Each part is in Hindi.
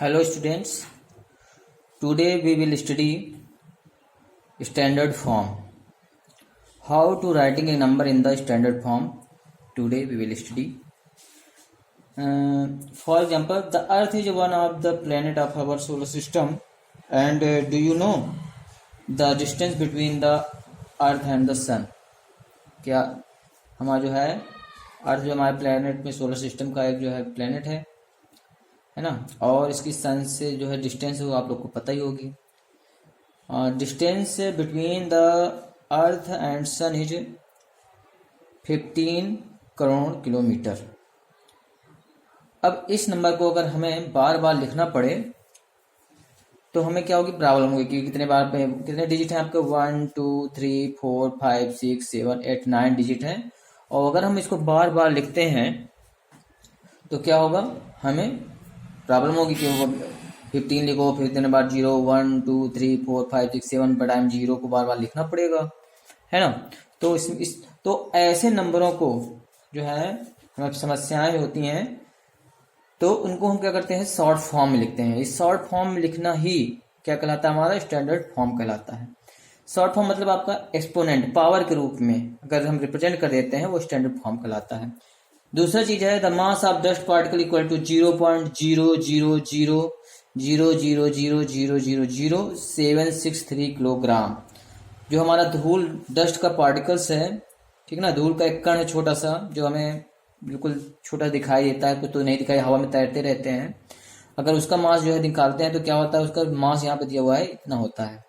Hello students, today we will study standard form. How to writing a number in the standard form. Today we will study. For example, the Earth is one of the planet of our solar system. And do you know the distance between the Earth and the Sun? क्या हमारा जो है अर्थ जो हमारे प्लेनेट में सोलर सिस्टम का एक जो है प्लेनेट है ना, और इसकी सन से जो है डिस्टेंस वो आप लोग को पता ही होगी. Distance between the earth and sun is 15 crore kilometre. अब इस नंबर को अगर हमें बार बार लिखना पड़े तो हमें क्या होगी, प्रॉब्लम होगी कि कितने बार पे कितने डिजिट हैं आपके 1 2 3 4 5 6 7 8 9 डिजिट हैं. और अगर हम इसको बार बार लिखते हैं तो क्या होगा, हमें प्रॉब्लम होगी कि वो 15 लिखो फिर इतने बार 0 1 2 3 4 5 6 7 पर टाइम 0 को बार बार लिखना पड़ेगा, है ना. तो तो ऐसे नंबरों को जो है हमें समस्याएं होती हैं तो उनको हम क्या करते हैं, शॉर्ट फॉर्म में लिखते हैं. इस शॉर्ट फॉर्म में लिखना ही क्या कहलाता है, हमारा स्टैंडर्ड फॉर्म कहलाता है. शॉर्ट फॉर्म मतलब आपका एक्सपोनेंट पावर के रूप में अगर हम रिप्रेजेंट कर देते हैं वो स्टैंडर्ड फॉर्म कहलाता है. दूसरा चीज है the mass of dust particle equal to 0.00000000763 kilogram. जो हमारा धूल डस्ट का पार्टिकल्स है, ठीक है ना, धूल का एक कण है छोटा सा जो हमें बिल्कुल छोटा दिखाई देता है, कुछ तो नहीं दिखाई, हवा में तैरते रहते हैं. अगर उसका मास जो है निकालते हैं तो क्या होता है, उसका मास यहाँ पे दिया हुआ है इतना होता है.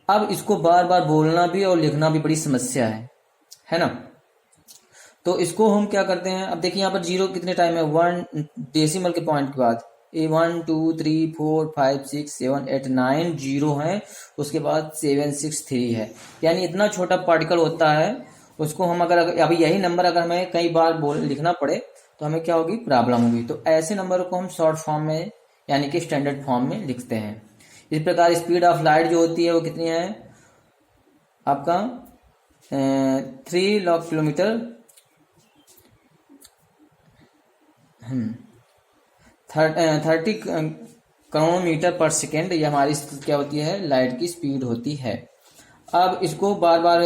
अब इसको बार बार बोलना भी और लिखना भी बड़ी समस्या है ना. तो इसको हम क्या करते हैं, अब देखिए यहाँ पर 0 कितने टाइम है, 1 डेसिमल के पॉइंट के बाद 1 2 3 4 5 6 7 8 9 0 है, उसके बाद 763 है. यानी इतना छोटा पार्टिकल होता है, उसको हम अगर अभी यही नंबर अगर हमें कई बार लिखना पड़े तो हमें क्या होगी, प्रॉब्लम होगी. तो ऐसे नंबर को हम शॉर्ट फॉर्म में यानी कि स्टैंडर्ड फॉर्म में लिखते हैं. इस प्रकार स्पीड ऑफ लाइट जो होती है वो कितनी है आपका 3 लाख किलोमीटर 30 करोड़ मीटर पर सेकेंड. ये हमारी क्या होती है, लाइट की स्पीड होती है. अब इसको बार बार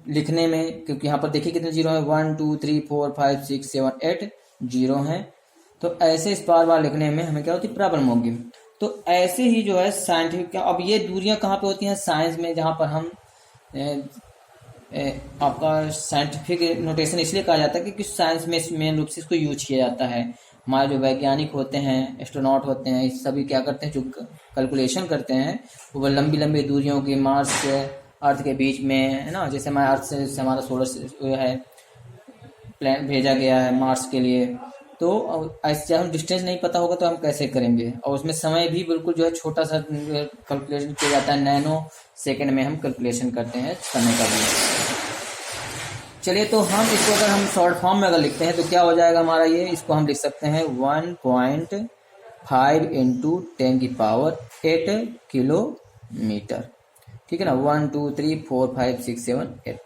लिखने में, क्योंकि यहाँ पर देखिए कितने 0 है, 1 2 3 4 5 6 7 8 0 है, तो ऐसे इस बार बार लिखने में हमें क्या होती है, प्रॉब्लम होगी. तो ऐसे ही जो है साइंटिफिक, अब ये दूरियां कहाँ पे होती हैं, साइंस में, जहाँ पर हम आपका साइंटिफिक नोटेशन इसलिए कहा जाता है क्योंकि साइंस में मेन रूप से इसको यूज किया जाता है. हमारे जो वैज्ञानिक होते हैं, एस्ट्रोनॉट होते हैं, इस सभी क्या करते हैं, जो कैलकुलेशन करते हैं वो लंबी लंबी दूरियों की मार्स से अर्थ के बीच में, है ना. जैसे हमारे अर्थ से हमारा सोलर है प्लान भेजा गया है मार्स के लिए, तो ऐसे जब हम डिस्टेंस नहीं पता होगा तो हम कैसे करेंगे. और उसमें समय भी बिल्कुल जो है छोटा सा कैलकुलेशन किया जाता है, नैनो सेकंड में हम कैलकुलेशन करते हैं समय का भी. चलिए, तो हम इसको अगर हम शॉर्ट फॉर्म में अगर लिखते हैं तो क्या हो जाएगा हमारा, ये इसको हम लिख सकते हैं 1.5 इंटू 10 की पावर 8 किलोमीटर. ठीक है ना, 1 2 3 4 5 6 7 8.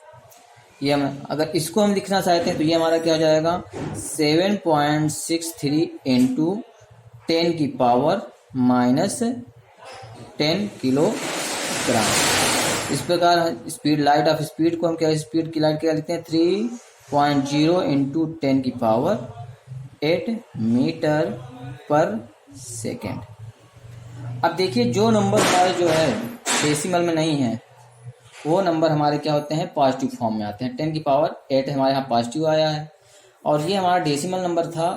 ये हम अगर इसको हम लिखना चाहते हैं तो ये हमारा क्या हो जाएगा, 7.63 इंटू 10 की पावर -10 किलोग्राम. इस प्रकार स्पीड, लाइट ऑफ स्पीड को हम क्या, स्पीड की लाइट क्या लिखते हैं, 3.0 इंटू 10 की पावर 8 मीटर पर सेकेंड. अब देखिए जो नंबर हमारे जो है डेसिमल में नहीं है वो नंबर हमारे क्या होते हैं, पॉजिटिव फॉर्म में आते हैं. 10 की पावर 8 हमारे यहाँ पॉजिटिव आया है, और ये हमारा डेसिमल नंबर था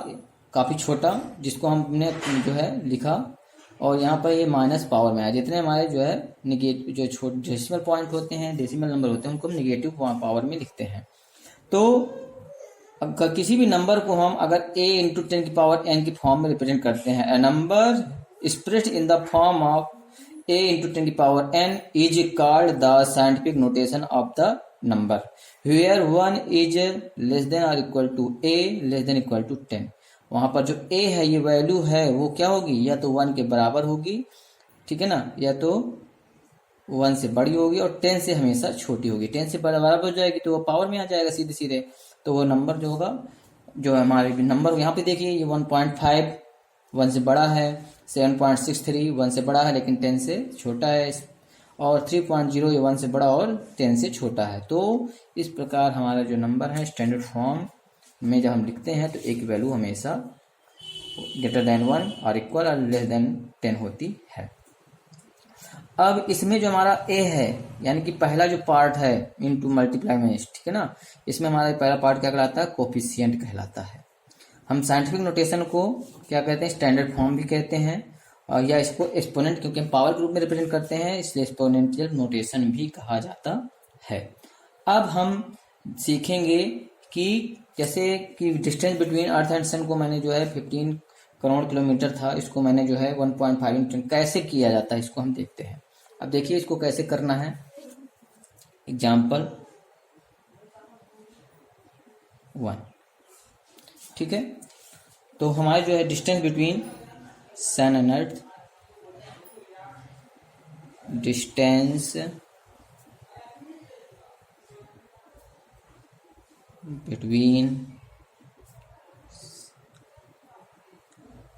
काफ़ी छोटा जिसको हमने जो है लिखा, और यहाँ पर ये माइनस पावर में आया. जितने हमारे जो है निगेटिव जो छोटे डेसिमल पॉइंट होते हैं, डेसिमल नंबर होते हैं, उनको हम निगेटिव पावर में लिखते हैं. तो अगर किसी भी नंबर को हम अगर a इंटू 10 की पावर n की फॉर्म में रिप्रेजेंट करते हैं, a number expressed in the form of a into 10 की power n is called the scientific notation of the number where 1 is less than or equal to a less than equal to 10. वहां पर जो a है, ये वैल्यू है, वो क्या होगी, या तो 1 के बराबर होगी, ठीक है ना, या तो 1 से बड़ी होगी, और 10 से हमेशा छोटी होगी. 10 से बराबर हो जाएगी तो वो पावर में आ जाएगा सीधे सीधे. तो वो नंबर जो होगा, जो हमारे नंबर यहाँ पे देखिए ये 1.5 1 से बड़ा है, 7.63 1 से बड़ा है लेकिन 10 से छोटा है, और 3.0 ये 1 से बड़ा और 10 से छोटा है। तो इस प्रकार हमारा जो नंबर है स्टैंडर्ड फॉर्म में जब हम लिखते हैं तो ए की वैल्यू हमेशा ग्रेटर देन 1 और इक्वल और लेस देन 10 होती है। अब इसमें जो हमारा ए है यानी कि पहला जो पार्ट है इनटू मल्टीप्लाई में, ठीक है ना, इसमें हमारा पहला पार्ट क्या कहलाता है, कोफिशिएंट कहलाता है। हम साइंटिफिक नोटेशन को क्या कहते हैं, स्टैंडर्ड फॉर्म भी कहते हैं, और या इसको एक्सपोनेंट, क्योंकि हम पावर के रूप में रिप्रेजेंट करते हैं इसलिए एक्सपोनेंशियल नोटेशन भी कहा जाता है। अब हम सीखेंगे कि जैसे कि डिस्टेंस बिटवीन अर्थ एंड सन को मैंने जो है 15 करोड़ किलोमीटर था, इसको मैंने जो है 1.5 इंटू कैसे किया जाता है इसको हम देखते हैं। अब देखिए इसको कैसे करना है। एग्जाम्पल 1, ठीक है। तो हमारे जो है distance between sun and earth, distance between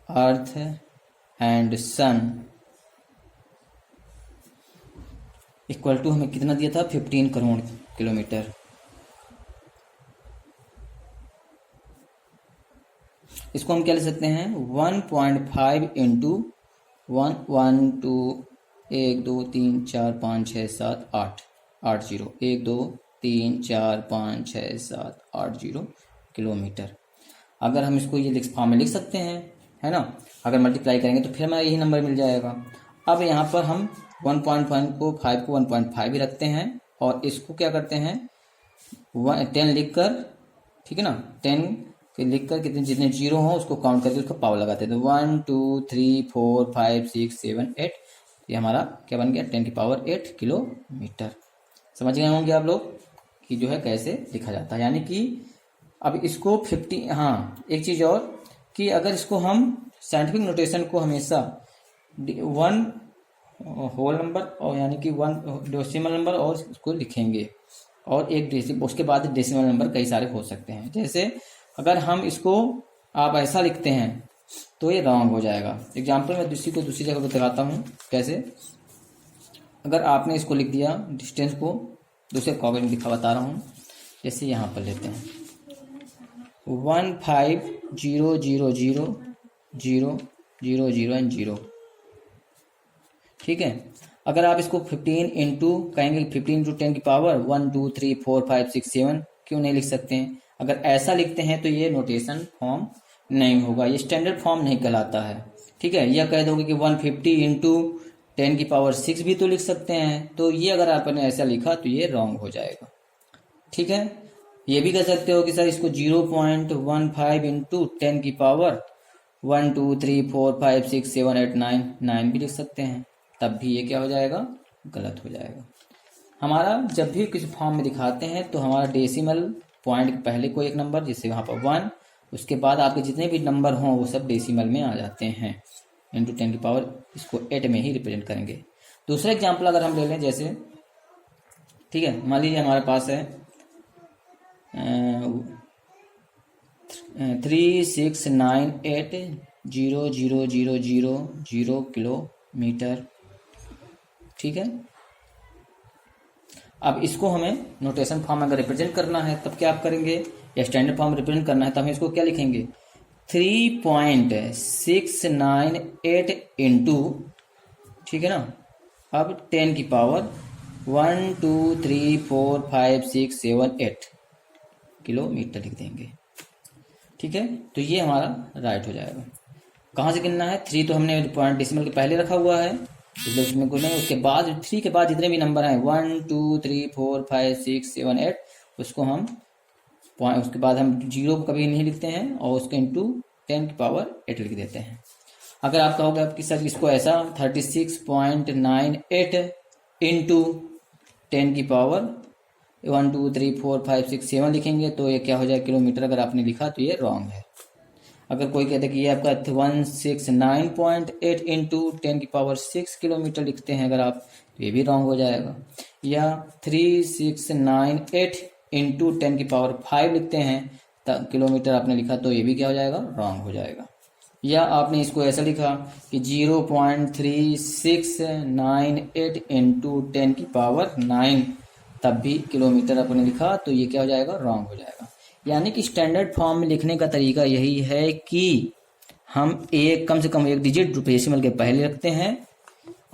earth and sun equal to हमें कितना दिया था, 15 करोड़ किलोमीटर। इसको हम क्या ले सकते हैं, 1.5 इंटू 1 1 2 1 2 3 4 5 6 7 8 8 0 1 2 3 4 5 6 7 8 0 किलोमीटर। अगर हम इसको ये फॉर्म में लिख सकते हैं, है ना, अगर मल्टीप्लाई करेंगे तो फिर हमें यही नंबर मिल जाएगा। अब यहाँ पर हम 1.5 को 1.5 ही रखते हैं और इसको क्या करते हैं 10 लिखकर, ठीक है ना, 10 लिख कर कितने जितने जीरो हो उसको काउंट करके उसका पावर लगाते हैं। तो 1 2 3 4 5 6 7 8, ये हमारा क्या बन गया 10 की पावर 8 किलोमीटर। समझ गए होंगे आप लोग कि जो है कैसे लिखा जाता है। यानी कि अब इसको 50, हाँ एक चीज और कि अगर इसको हम साइंटिफिक नोटेशन को हमेशा 1 होल नंबर और यानी कि 1 डेसिमल नंबर और इसको लिखेंगे और एक उसके बाद डेसिमल नंबर कई सारे हो सकते हैं। जैसे अगर हम इसको आप ऐसा लिखते हैं तो ये रॉन्ग हो जाएगा। एग्जाम्पल मैं दूसरी जगह बताता हूँ कैसे। अगर आपने इसको लिख दिया डिस्टेंस को दूसरे कागज में लिखा बता रहा हूँ, जैसे यहाँ पर लेते हैं 15,0,0,0,0,0 ठीक है। अगर आप इसको 15 इंटू कहेंगे 15 इंटू 10 की पावर 1 2 3 4 5 6 7 क्यों नहीं लिख सकते हैं। अगर ऐसा लिखते हैं तो ये नोटेशन फॉर्म नहीं होगा, ये स्टैंडर्ड फॉर्म नहीं कहलाता है, ठीक है। यह कह दोगे कि 150 इंटू 10 की पावर 6 भी तो लिख सकते हैं, तो ये अगर आपने ऐसा लिखा तो ये रॉन्ग हो जाएगा, ठीक है। ये भी कह सकते हो कि सर इसको 0.15 इंटू 10 की पावर 1 2 3 4 5 6 7 8 9 भी लिख सकते हैं, तब भी ये क्या हो जाएगा, गलत हो जाएगा। हमारा जब भी किसी फॉर्म में दिखाते हैं तो हमारा डेसिमल पॉइंट के पहले कोई एक नंबर, जैसे वहाँ पर 1, उसके बाद आपके जितने भी नंबर हों वो सब डेसिमल में आ जाते हैं। इंटू 10 की पावर इसको 8 में ही रिप्रेजेंट करेंगे। दूसरा एग्जाम्पल अगर हम ले लें, जैसे ठीक है, मान लीजिए हमारे पास है 3698,000,000 किलोमीटर, ठीक है। अब इसको हमें नोटेशन फॉर्म अगर रिप्रेजेंट करना है तब क्या आप करेंगे, या स्टैंडर्ड फॉर्म रिप्रेजेंट करना है तो हमें इसको क्या लिखेंगे 3.698 इंटू, ठीक है ना, अब 10 की पावर 1 2 3 4 5 6 7 8 किलोमीटर लिख देंगे, ठीक है। तो ये हमारा राइट हो जाएगा। कहाँ से गिनना है, 3 तो हमने पॉइंट डेसिमल के पहले रखा हुआ है, इसलिए उसमें कुछ नहीं, उसके बाद 3 के बाद जितने भी नंबर हैं 1 2 3 4 5 6 7 8 उसको हम उसके बाद हम 0 को कभी नहीं लिखते हैं और उसके इंटू 10 की पावर 8 लिख देते हैं। अगर आप कहोगे आपकी सर इसको ऐसा 36.98 इंटू 10 की पावर 1 2 3 4 5 6 7 लिखेंगे तो ये क्या हो जाए किलोमीटर। अगर आपने लिखा तो ये रॉन्ग है। अगर कोई कहते कि ये आपका 169.8 इंटू 10 की पावर 6 किलोमीटर लिखते हैं अगर आप, तो ये भी रॉन्ग हो जाएगा। या 3698 इंटू 10 की पावर 5 लिखते हैं किलोमीटर आपने लिखा तो ये भी क्या हो जाएगा, रॉन्ग हो जाएगा। या आपने इसको ऐसा लिखा कि 0.3698 इंटू 10⁻⁹ तब भी किलोमीटर अपने लिखा, तो ये क्या हो जाएगा, रॉन्ग हो जाएगा। यानी कि स्टैंडर्ड फॉर्म में लिखने का तरीका यही है कि हम कम से कम एक डिजिट डेसिमल के पहले रखते हैं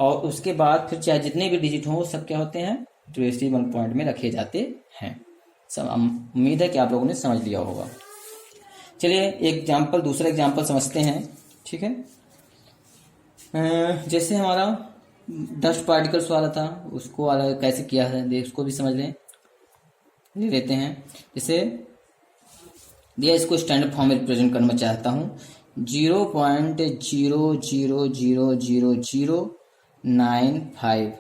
और उसके बाद फिर चाहे जितने भी डिजिट हों वो सब क्या होते हैं, डेसिमल पॉइंट में रखे जाते हैं। सब उम्मीद है कि आप लोगों ने समझ लिया होगा। चलिए दूसरा एग्जाम्पल समझते हैं। ठीक है, जैसे हमारा डस्ट पार्टिकल्स वाला था, उसको वाला कैसे किया है उसको भी समझ ले लेते हैं। जैसे दिया, इसको स्टैंडर्ड फॉर्म में रिप्रेजेंट करना चाहता हूँ 0.000095,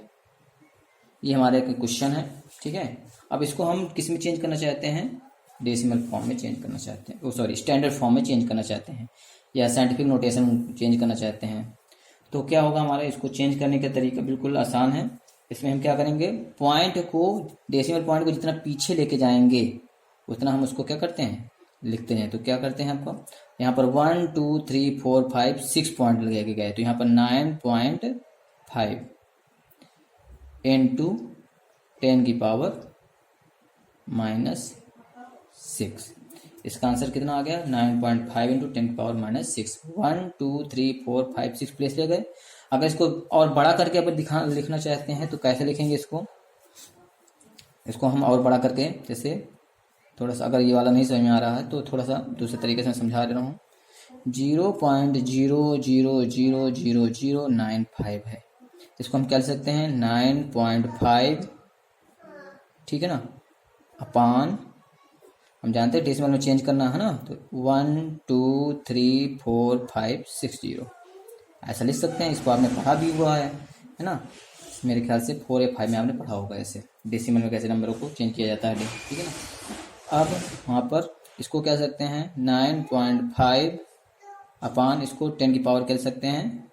ये हमारे क्वेश्चन है। ठीक है, अब इसको हम किस में चेंज करना चाहते हैं, डेसिमल फॉर्म में चेंज करना चाहते हैं, स्टैंडर्ड फॉर्म में चेंज करना चाहते हैं या साइंटिफिक नोटेशन चेंज करना चाहते हैं। तो क्या होगा हमारा, इसको चेंज करने का तरीका बिल्कुल आसान है। इसमें हम क्या करेंगे, डेसिमल पॉइंट को जितना पीछे लेके जाएंगे उतना हम उसको क्या करते हैं, लिखते हैं। तो क्या करते हैं, आपको यहाँ पर 1 2 3 4 5 6 पॉइंट लगे गए, तो यहाँ पर 9.5 इंटू 10⁻⁻6। इसका आंसर कितना आ गया, 9.5 इंटू 10⁻⁻6। 1 2 3 4 5 6 प्लेस ले गए। अगर इसको और बड़ा करके अपन लिखना चाहते हैं तो कैसे लिखेंगे इसको हम और बड़ा करके, जैसे थोड़ा सा, अगर ये वाला नहीं समझ में आ रहा है तो थोड़ा सा दूसरे तरीके से समझा दे रहा हूँ। 0.000095 है, इसको हम क्या लिख सकते हैं, 9.5, ठीक है ना, अपान, हम जानते हैं डेसिमल में चेंज करना है ना, तो 1 2 3 4 5 6 0 ऐसा लिख सकते हैं। इसको आपने पढ़ा भी हुआ है ना, मेरे ख्याल से 4 या 5 में आपने पढ़ा होगा ऐसे डेसिमल में कैसे नंबरों को चेंज किया जाता है। ठीक है ना, अब वहाँ पर इसको क्या सकते हैं, 9.5 अपान, इसको 10 की पावर क्या लिख सकते हैं,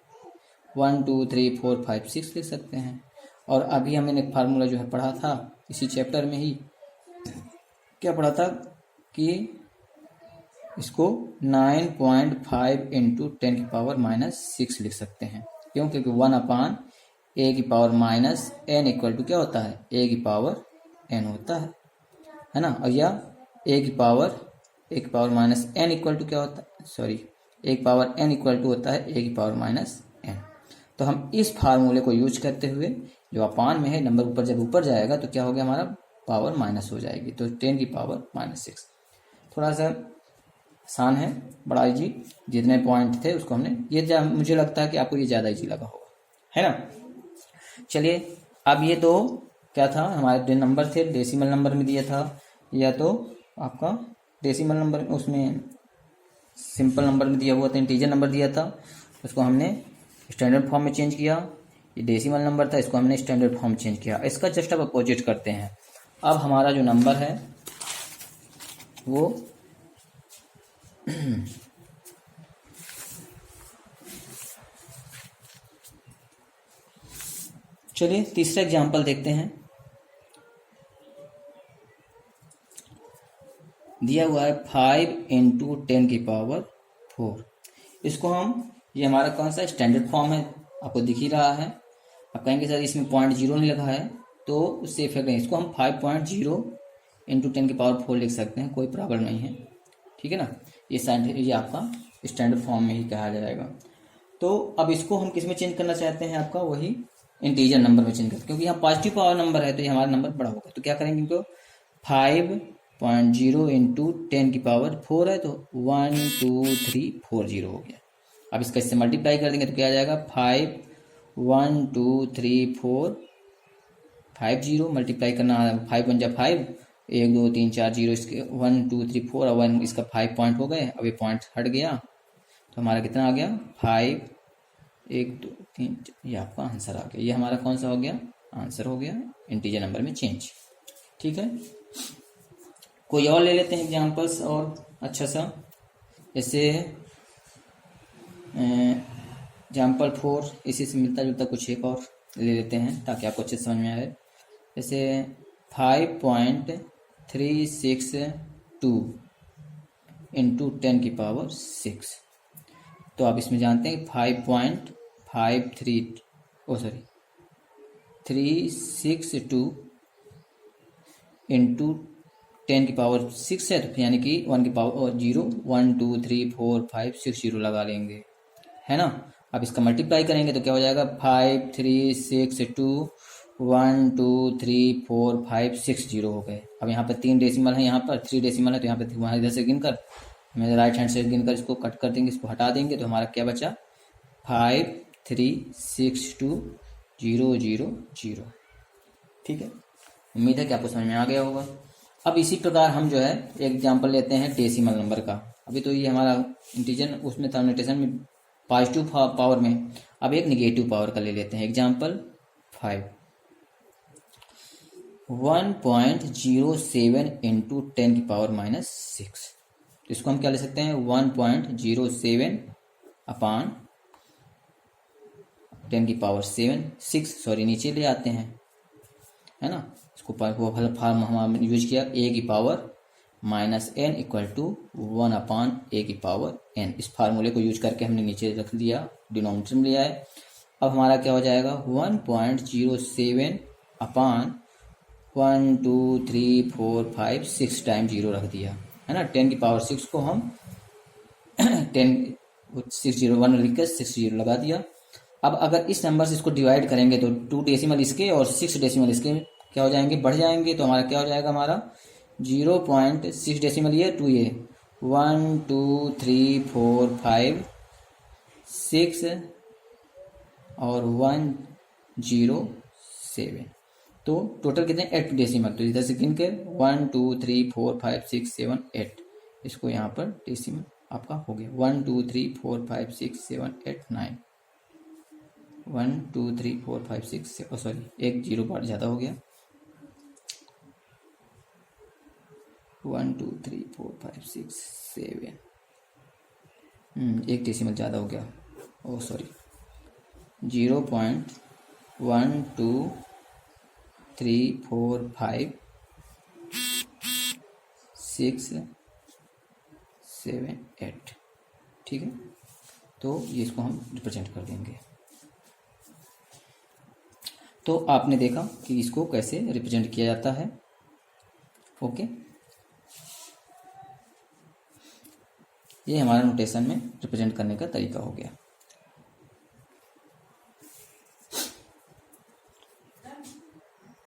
1 2 3 4 5 6 लिख सकते हैं। और अभी हमने एक फार्मूला जो है पढ़ा था इसी चैप्टर में ही, क्या पढ़ा था कि इसको 9.5 इंटू 10⁻⁻6 लिख सकते हैं। क्यों, क्योंकि 1/a⁻n इक्वल टू क्या होता है, a⁻n होता है ना। और या a⁻n इक्वल टू क्या होता है, a⁻n इक्वल टू होता है a⁻n। तो हम इस फार्मूले को यूज करते हुए, जो अपान में है नंबर ऊपर जब ऊपर जाएगा तो क्या हो गया, हमारा पावर माइनस हो जाएगी, तो 10⁻⁻6। थोड़ा सा आसान है, बड़ा इजी। जितने पॉइंट थे उसको हमने, ये मुझे लगता है कि आपको ये ज़्यादा इजी लगा होगा, है ना। चलिए, अब ये तो क्या था, हमारे जो नंबर थे डेसिमल नंबर में दिया था, या तो आपका डेसिमल नंबर, उसमें सिंपल नंबर में दिया हुआ था, इंटीजर नंबर दिया था, उसको हमने स्टैंडर्ड फॉर्म में चेंज किया। ये डेसिमल नंबर था, इसको हमने स्टैंडर्ड फॉर्म चेंज किया। इसका जस्ट अब अपोजिट करते हैं। अब हमारा जो नंबर है वो चलिए तीसरा एग्जांपल देखते हैं। दिया हुआ है 5 इंटू 10⁻⁴। इसको हम, ये हमारा कौन सा स्टैंडर्ड फॉर्म है, आपको दिख ही रहा है। आप कहेंगे सर इसमें 0.0 नहीं लगा है, तो उससे इफेक्ट नहीं, इसको हम 5.0 इंटू 10⁻⁴ लिख सकते हैं, कोई प्रॉब्लम नहीं है। ठीक है ना, ये आपका स्टैंडर्ड फॉर्म में ही कहा जाएगा। तो अब इसको हम किस में चेंज करना चाहते हैं, आपका वही इंटीजर नंबर में चेंज करते हैं, क्योंकि यहाँ पॉजिटिव पावर नंबर है तो ये हमारा नंबर बड़ा होगा। तो क्या करेंगे, इनको 5.0 इंटू 10⁻⁴ है, तो 1 2 3 4 0 हो गया। अब इसका इससे मल्टीप्लाई कर देंगे तो क्या आ जाएगा, 5 1 2 3 4 5 0 मल्टीप्लाई करना, 5 1 जा 5, 1 2 3 4 0, इसके 1 2 3 4 और 1 इसका 5 पॉइंट हो गए। अब ये पॉइंट हट गया तो हमारा कितना आ गया, 5 1 2 3, ये आपका आंसर आ गया। ये हमारा कौन सा हो गया, आंसर हो गया इंटीजर नंबर में चेंज। ठीक है, कोई और ले लेते हैं एग्जांपल्स और अच्छा सा, जैसे एग्जाम्पल 4, इसी से मिलता जुलता कुछ एक और ले लेते हैं ताकि आपको अच्छे समझ में आए। जैसे 5.362 इंटू 10⁻⁶। तो आप इसमें जानते हैं 5.53 362 इंटू 10⁶ है, तो यानी कि 1 की पावर 0 1 2 3 4 5 6 0 लगा लेंगे, है ना। अब इसका मल्टीप्लाई करेंगे तो क्या हो जाएगा 5 3 6 2 1 2 3 4 5 6 0 हो गए। अब यहाँ पर 3 डेसिमल है, यहाँ पर 3 डेसिमल है, तो यहाँ पर वहाँ इधर से गिनकर मेरे राइट हैंड से गिनकर इसको कट कर देंगे, इसको हटा देंगे, तो हमारा क्या बचा 5 3 6 2 0 0 0। ठीक है, उम्मीद है कि आपको समझ में आ गया होगा। अब इसी प्रकार हम जो है एक एग्जाम्पल लेते हैं डेसिमल नंबर का। अभी तो ये हमारा इंटीजर उसमें था, नोटेशन में पॉजिटिव पावर में। अब एक निगेटिव पावर का ले लेते हैं एग्जाम्पल 5। 1.07 इंटू 10⁻⁻6, तो इसको हम क्या ले सकते हैं 1.07 अपान 10⁻⁶ सॉरी नीचे ले आते हैं, है ना। इसको वो फॉर्म हम यूज किया a⁻n equal to 1 upon a⁻n। इस फार्मूले को यूज करके हमने नीचे रख दिया, डिनोमिनेटर में लिया है। अब हमारा क्या हो जाएगा 1.07 अपान 1 2 3 4 5 6 टाइम 0 रख दिया, है ना। 10⁻⁶ को हम 1 लिख कर 6 0 लगा दिया। अब अगर इस नंबर से इसको डिवाइड करेंगे तो 2 डेसिमल इसके और 6 डेसिमल इसके क्या हो जाएंगे, बढ़ जाएंगे। तो हमारा क्या हो जाएगा हमारा 0.6 डेसिमल ये 2 ये 1 2 3 4 5 6 और 1 0 7, तो टोटल कितने 8 डेसिमल। तो इधर से गिन के 1 2 3 4 5 6 7 8, इसको यहाँ पर डेसिमल आपका हो गया 1 2 3 4 5 6 7 8 9 1 2 3 4 5 6 सॉरी एक 0 बार ज़्यादा हो गया 1 2 3 4 5 6 7 एक डेसिमल ज़्यादा हो गया, ओ सॉरी 0.1 2 3 4 5 6 7 8। ठीक है, तो ये इसको हम रिप्रेजेंट कर देंगे। तो आपने देखा कि इसको कैसे रिप्रेजेंट किया जाता है। ओके, ये हमारा नोटेशन में रिप्रेजेंट करने का तरीका हो गया।